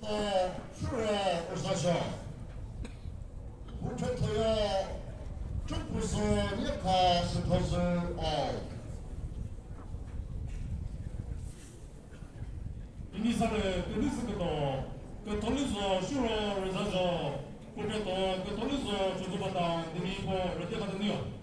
출에 오사셔 우체토야 중부서 역할 스포츠 이니사를 그리스도 그 돌리서 슈로 리사저 그것도 그 돌리서 조조바다 니미고 롯데거든요.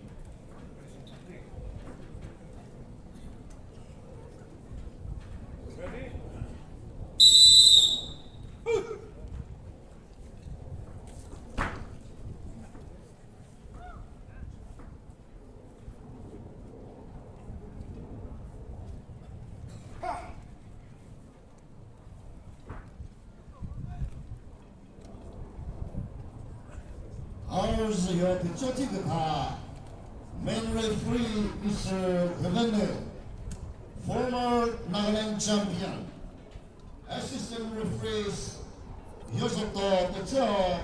Ours your Pichotika main referee is Governor, former Nagaland champion. Assistant referees Yosoto Pecho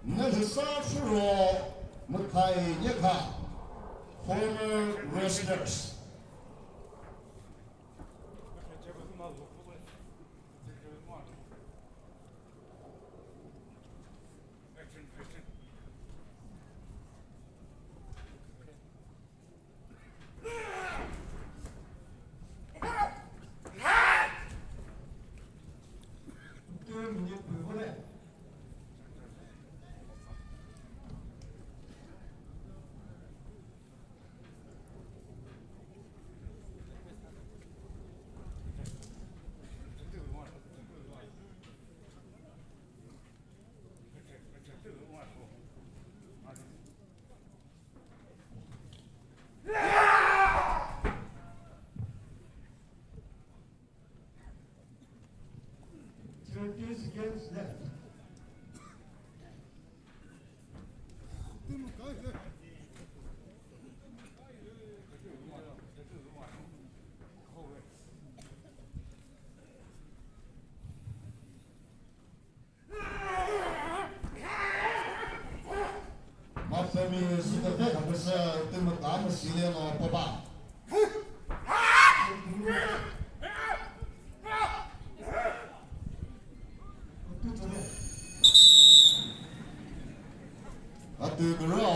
Nelsa Shuro Mukai Yeka, former wrestlers. Turkeys against left. Mafemi sudah dah bersama tim tamu sini lo papa.